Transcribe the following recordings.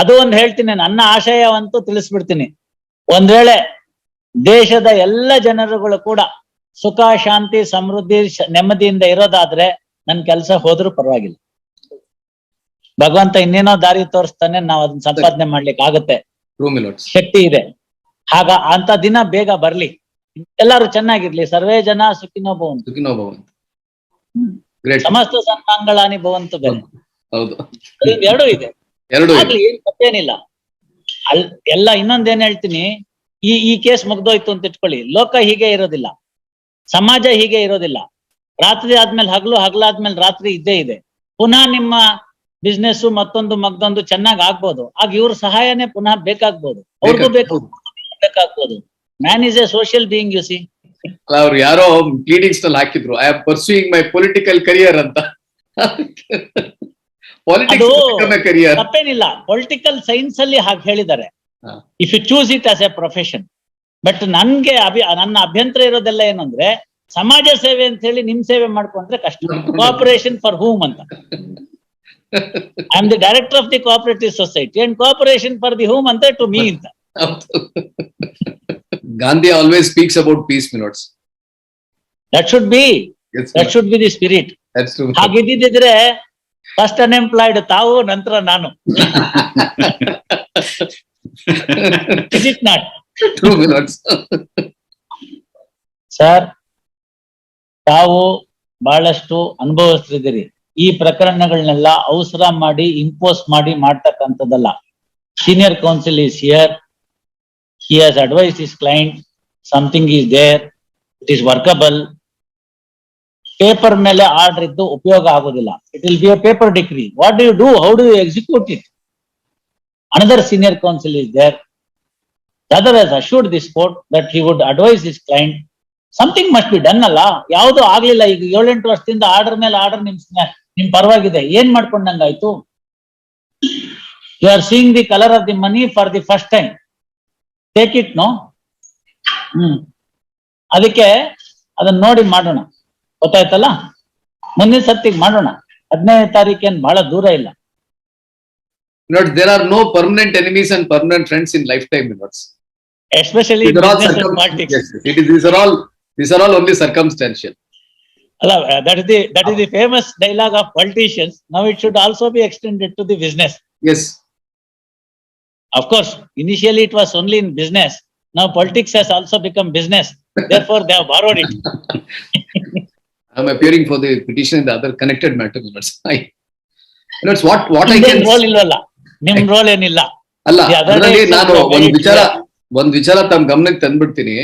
ಅದು ಒಂದು ಹೇಳ್ತೀನಿ, ನನ್ನ ಆಶಯವಂತೂ ತಿಳಿಸ್ಬಿಡ್ತೀನಿ. ಒಂದ್ ವೇಳೆ ದೇಶದ ಎಲ್ಲ ಜನರುಗಳು ಕೂಡ ಸುಖ ಶಾಂತಿ ಸಮೃದ್ಧಿ ನೆಮ್ಮದಿಯಿಂದ ಇರೋದಾದ್ರೆ ನನ್ ಕೆಲಸ ಹೋದ್ರೂ ಪರವಾಗಿಲ್ಲ. ಭಗವಂತ ಇನ್ನೇನೋ ದಾರಿ ತೋರಿಸ್ತಾನೆ, ನಾವ್ ಅದನ್ನ ಸಂಪಾದನೆ ಮಾಡ್ಲಿಕ್ಕೆ ಆಗುತ್ತೆ, ಶಕ್ತಿ ಇದೆ. ಅಂತ ದಿನ ಬೇಗ ಬರ್ಲಿ, ಎಲ್ಲಾರು ಚೆನ್ನಾಗಿರ್ಲಿ. ಸರ್ವೇ ಜನ ಸುಖಿನೋ ಭವಂತು, ಸಮಸ್ತ ಸನ್ಮಂಗಳಾನಿ ಭವಂತು. ಎರಡೂ ಇದೆ, ಆಗ್ಲಿ, ಏನ್ ತಪ್ಪೇನಿಲ್ಲ. ಎಲ್ಲ ಇನ್ನೊಂದೇನ್ ಹೇಳ್ತೀನಿ, ಈ ಕೇಸ್ ಮುಗ್ದೋಯ್ತು ಅಂತ ಇಟ್ಕೊಳ್ಳಿ, ಲೋಕ ಹೀಗೆ ಇರೋದಿಲ್ಲ, ಸಮಾಜ ಹೀಗೆ ಇರೋದಿಲ್ಲ. ರಾತ್ರಿ ಆದ್ಮೇಲೆ ಹಗಲು, ಹಗಲಾದ್ಮೇಲೆ ರಾತ್ರಿ ಇದ್ದೇ ಇದೆ. ಪುನಃ ನಿಮ್ಮ ಬಿಸ್ನೆಸ್ ಮತ್ತೊಂದು ಮಗ್ದೊಂದು ಚೆನ್ನಾಗ್ ಆಗ್ಬೋದು, ಆಗ ಇವ್ರ ಸಹಾಯನೇ ಪುನಃ ಬೇಕಾಗ್ಬೋದು, ಅವ್ರಿಗೂ ಬೇಕಾಗ್ಬೋದು. Man is a social being, you see. ಅವ್ರು ಯಾರೋ ಪ್ಲೀಡಿಂಗ್ಸ್ ನಲ್ಲಿ ಹಾಕಿದ್ರು, I am pursuing my political career ಅಂತ. ತಪ್ಪೇನಿಲ್ಲ, ಪೊಲಿಟಿಕಲ್ ಸೈನ್ಸ್ ಅಲ್ಲಿ ಹಾಗೆ ಹೇಳಿದ್ದಾರೆ, if you choose it as a profession. But ನನ್ಗೆ ನನ್ನ ಅಭ್ಯಂತರ ಇರೋದೆಲ್ಲ ಏನಂದ್ರೆ, ಸಮಾಜ ಸೇವೆ ಅಂತ ಹೇಳಿ ನಿಮ್ ಸೇವೆ ಮಾಡ್ಕೊಂಡ್ರೆ ಕಷ್ಟ. ಕೋಆಪರೇಷನ್ ಫಾರ್ ಹೂಮ್ ಅಂತ. I am the director of the cooperative society and cooperation for the whom ಅಂತ ಟು ಮೀ ಅಂತ. Gandhi always speaks about peace, Milords. That should be the spirit. That's true. ಹಾಗಿದ್ದಿದ್ರೆ first unemployed ತಾವು, ನಂತರ ನಾನು. Is it not? True, Milords. Sir, ತಾವು ಬಹಳಷ್ಟು ಅನುಭವಿಸ್ತಿದ್ದೀರಿ. ಈ ಪ್ರಕರಣಗಳನ್ನೆಲ್ಲ ಅವಸರ ಮಾಡಿ ಇಂಪೋಸ್ ಮಾಡಿ ಮಾಡ್ತಕ್ಕಂಥದ್ದಲ್ಲ. Senior counsel is here. He has advised his client, something is there, it is workable. Paper ಮೇಲೆ ಆರ್ಡರ್ ಇದ್ದು ಉಪಯೋಗ ಆಗೋದಿಲ್ಲ. It will be a paper decree. What do you do? How do you execute it? Another senior counsel is there. The other has assured this court that he would advise his client. Something must be done ಅಲ್ಲ. ಯಾವುದು ಆಗ್ಲಿಲ್ಲ. ಈಗ 7-8 ವರ್ಷದಿಂದ order ಮೇಲೆ order ನಿಮ್ ಪರವಾಗಿದೆ, ಏನ್ ಮಾಡ್ಕೊಂಡಂಗಾಯ್ತು? You are seeing the color of the money for the first time. Take it, no? ಅದಕ್ಕೆ ಅದನ್ನ ನೋಡಿ ಮಾಡೋಣ, ಗೊತ್ತಾಯ್ತಲ್ಲ? ಮುಂದಿನ ಸತ್ತಿಗೆ ಮಾಡೋಣ. 15ನೇ ತಾರೀಕೇನ್ ಬಹಳ ದೂರ ಇಲ್ಲ. There are no permanent enemies and permanent friends in lifetime, Milords. Especially in business and politics. Yes, these are all only circumstantial. That is the famous dialogue of politicians. Now it should also be extended to the business. Yes. Of course, initially it was only in business. Now politics has also become business. Therefore, they have borrowed it. I am appearing for the petition in the other connected matter, Milords. Milords, what I can... role illalla. Nim role enilla. Alla, adರಲ್ಲಿ ನಾನು ಒಂದು ವಿಚಾರ ತಮ್ಮ ಗಮನಕ್ಕೆ ತಂದ್ಬಿಡ್ತೀನಿ.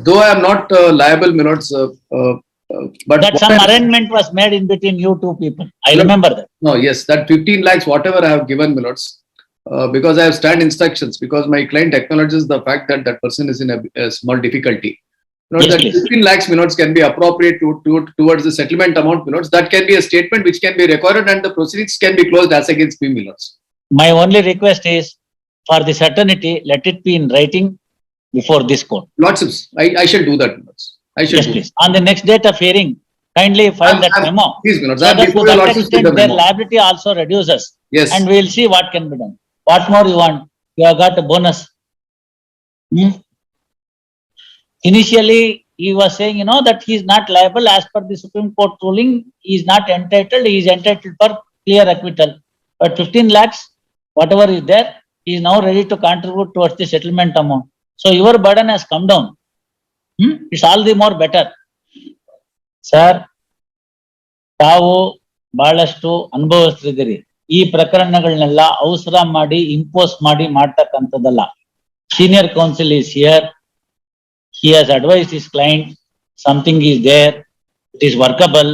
Though I am not liable, Milords, but that some arrangement was made in between you two people. I remember that. No, yes, that 15 lakhs, whatever I have given, Milords, because I have stand instructions, because my client acknowledges the fact that that person is in a small difficulty. Yes, that 15 lakhs, Milords, can be appropriate towards the settlement amount, Milords. That can be a statement which can be recorded and the proceedings can be closed as against me, Milords. My only request is, for the certainty, let it be in writing before this court. Lordships, I shall do that, Milords. I shall do please. On the next date of hearing, kindly file that memo. Please, Milords. So that to that extent, their liability also reduces. Yes. And we will see what can be done. What more you want? You have got a bonus. Initially, he was saying, that he is not liable as per the Supreme Court ruling. He is not entitled. He is entitled for clear acquittal. But 15 lakhs, whatever is there, he is now ready to contribute towards the settlement amount. So your burden has come down. It's all the more better. Sir, ತಾವು ಬಹಳಷ್ಟು ಅನುಭವಿಸ್ತಿದ್ದೀರಿ. ಈ ಪ್ರಕರಣಗಳನ್ನೆಲ್ಲ ಅವಸರ ಮಾಡಿ impose ಮಾಡಿ ಮಾಡ್ತಕ್ಕಂಥದ್ದಲ್ಲ. Senior counsel is here. He has advised his client, something is there, it is workable.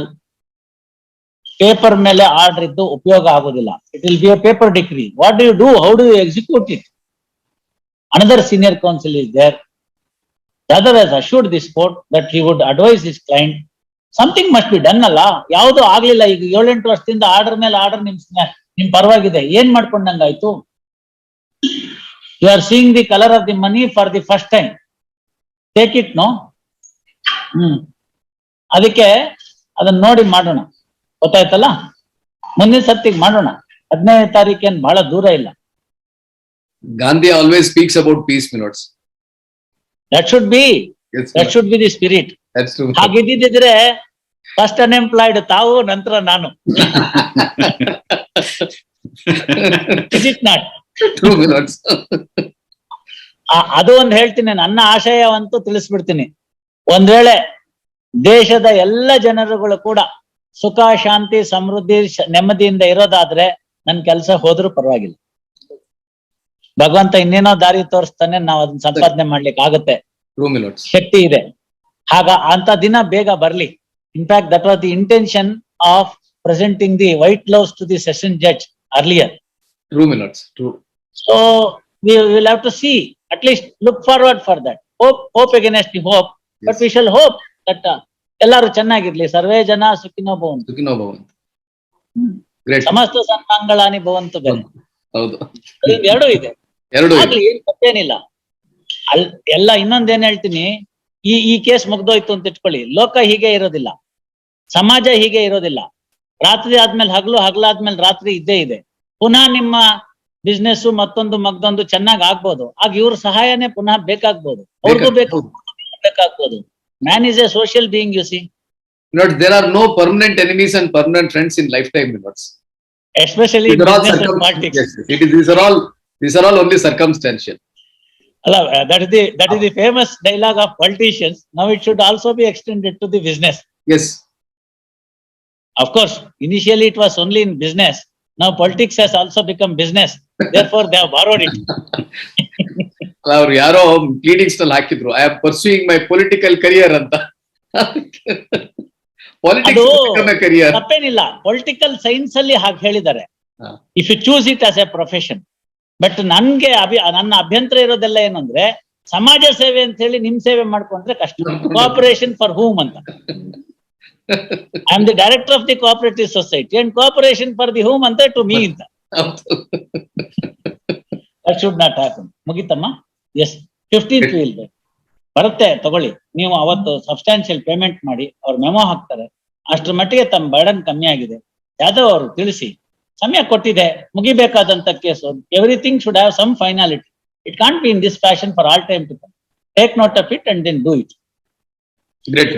Paper ಮೇಲೆ ಆರ್ಡರ್ ಇದ್ದು ಉಪಯೋಗ ಆಗೋದಿಲ್ಲ. It will be a paper decree. What do you do? How do you execute it? Another senior counsel is there. The other has assured this court that he would advise his client. Something must be done ಅಲ್ಲ. ಯಾವುದು ಆಗ್ಲಿಲ್ಲ. ಈಗ 7-8 ವರ್ಷದಿಂದ order ಮೇಲೆ order ನಿಮ್ ಪರವಾಗಿದೆ, ಏನ್ ಮಾಡ್ಕೊಂಡಂಗಾಯ್ತು? You are seeing the color of the money for the first time. Take it, no? ಅದಕ್ಕೆ ಅದನ್ನ ನೋಡಿ ಮಾಡೋಣ, ಗೊತ್ತಾಯ್ತಲ್ಲ? ಮುಂದಿನ ಸತ್ತಿಗೆ ಮಾಡೋಣ. 15ನೇ ತಾರೀಕೇನ್ ಬಹಳ ದೂರ ಇಲ್ಲ. Gandhi always speaks about peace, my lords. That should be, Yes, that should be the spirit. that's true. ಹಾಗಿದ್ದಿದ್ರೆ ಫಸ್ಟ್ ಅನ್ಎಂಪ್ಲಾಯ್ಡ್ ತಾವು, ನಂತರ ನಾನು. Is it not? True, my lords. ಅದು ಒಂದು ಹೇಳ್ತೀನಿ, ನನ್ನ ಆಶಯವಂತೂ ತಿಳಿಸ್ಬಿಡ್ತೀನಿ. ಒಂದ್ ವೇಳೆ ದೇಶದ ಎಲ್ಲ ಜನರುಗಳು ಕೂಡ ಸುಖ, ಶಾಂತಿ, ಸಮೃದ್ಧಿ, ನೆಮ್ಮದಿಯಿಂದ ಇರೋದಾದ್ರೆ ನನ್ ಕೆಲಸ ಹೋದ್ರೂ ಪರವಾಗಿಲ್ಲ. ಭಗವಂತ ಇನ್ನೇನೋ ದಾರಿ ತೋರಿಸ್ತಾನೆ, ನಾವು ಅದನ್ನ ಸಂಪಾದನೆ ಮಾಡ್ಲಿಕ್ಕೆ ಆಗುತ್ತೆ, True, my lords. ಶಕ್ತಿ ಇದೆ. ಅಂತ ದಿನ ಬೇಗ ಬರ್ಲಿ. In fact that was the intention of presenting the white gloves to the session judge earlier. True, my lords. True. So we will have to see, at least look forward for that. Hope against the hope, but Yes. we shall hope that ಎಲ್ಲರೂ ಚೆನ್ನಾಗಿರ್ಲಿ. ಸರ್ವೇ ಜನ ಸುಖಿನೋ ಭವಂತು, Sukhino bhavantu. Great. ಸಮಸ್ತ ಸನ್ಮಂಗಳಾನಿ ಭವಂತು. ಬೇರೆ ಹೌದು. ಎರಡೂ ಇದೆ, ಎರಡು ಇದೆ. ಆಗ್ಲಿ, ಏನ್ ತಪ್ಪೇನಿಲ್ಲ. ಎಲ್ಲ ಇನ್ನೊಂದೇನ್ ಹೇಳ್ತೀನಿ, ಈ ಕೇಸ್ ಮುಗ್ದೋಯ್ತು ಅಂತ ಇಟ್ಕೊಳ್ಳಿ, ಲೋಕ ಹೀಗೆ ಇರೋದಿಲ್ಲ, ಸಮಾಜ ಹೀಗೆ ಇರೋದಿಲ್ಲ. ರಾತ್ರಿ ಆದ್ಮೇಲೆ ಹಗಲು, ಹಗಲಾದ್ಮೇಲೆ ರಾತ್ರಿ ಇದ್ದೇ ಇದೆ. ಪುನಃ ನಿಮ್ಮ ಬಿಸ್ನೆಸ್ ಮತ್ತೊಂದು ಚೆನ್ನಾಗ್ ಆಗ್ಬೋದು. ಆಗ ಇವ್ರ ಸಹಾಯನೇ ಪುನಃ ಬೇಕಾಗ್ಬೋದು, ಅವ್ರಿಗೂ ಬೇಕಾಗ್ಬೋದು. Man is a social being, you C. Lords, there are no permanent enemies and permanent friends in lifetime, my lords. Especially These are all business and politics. Yes, these are all only circumstantial. ಅಲ್ಲ, that is the famous dialogue of politicians. Now it should also be extended to the business. Yes. Of course, initially it was only in business. Now politics has also become business. Therefore, they have borrowed it. ಅವ್ರು ಯಾರೋ pleadings ನಲ್ಲಿ ಹಾಕಿದ್ರು, I am pursuing my political career ಅಂತ. Politics career ತಪ್ಪೇನಿಲ್ಲ, political science ಅಲ್ಲಿ ಹಾಗೆ ಹೇಳಿದ್ದಾರೆ, ಹಾ. If you choose it as a profession. But ನನ್ನ ಅಭ್ಯಂತರ ಇರೋದೆಲ್ಲ ಏನಂದ್ರೆ, ಸಮಾಜ ಸೇವೆ ಅಂತ ಹೇಳಿ ನಿಮ್ ಸೇವೆ ಮಾಡ್ಕೊಂಡ್ರೆ ಕಷ್ಟ. ಕೋಆಪರೇಷನ್ ಫಾರ್ ಹೂಮ್ ಅಂತ. I am the director of the cooperative society and cooperation for the whom ಅಂತ ಟು ಮೀ ಅಂತ. That should not happen. ಮುಗಿತಮ್ಮ? ಎಸ್, 15th ವಿಲ್ ಬರುತ್ತೆ, ತಗೊಳ್ಳಿ. ನೀವು ಅವತ್ತು ಸಬ್ಸ್ಟಾನ್ಷಿಯಲ್ ಪೇಮೆಂಟ್ ಮಾಡಿ, ಅವ್ರು ಮೆಮೊ ಹಾಕ್ತಾರೆ. ಅಷ್ಟ್ರ ಮಟ್ಟಿಗೆ ತಮ್ಮ ಬರ್ಡನ್ ಕಮ್ಮಿ ಆಗಿದೆ. ಯಾದವ್ ಅವರು ತಿಳಿಸಿ, ಸಮಯ ಕೊಟ್ಟಿದೆ, ಮುಗಿಬೇಕಾದಂತ ಕೇಸು. Everything should have some finality. It can't be in this fashion for all time to come. Take note of it and then do it. Great.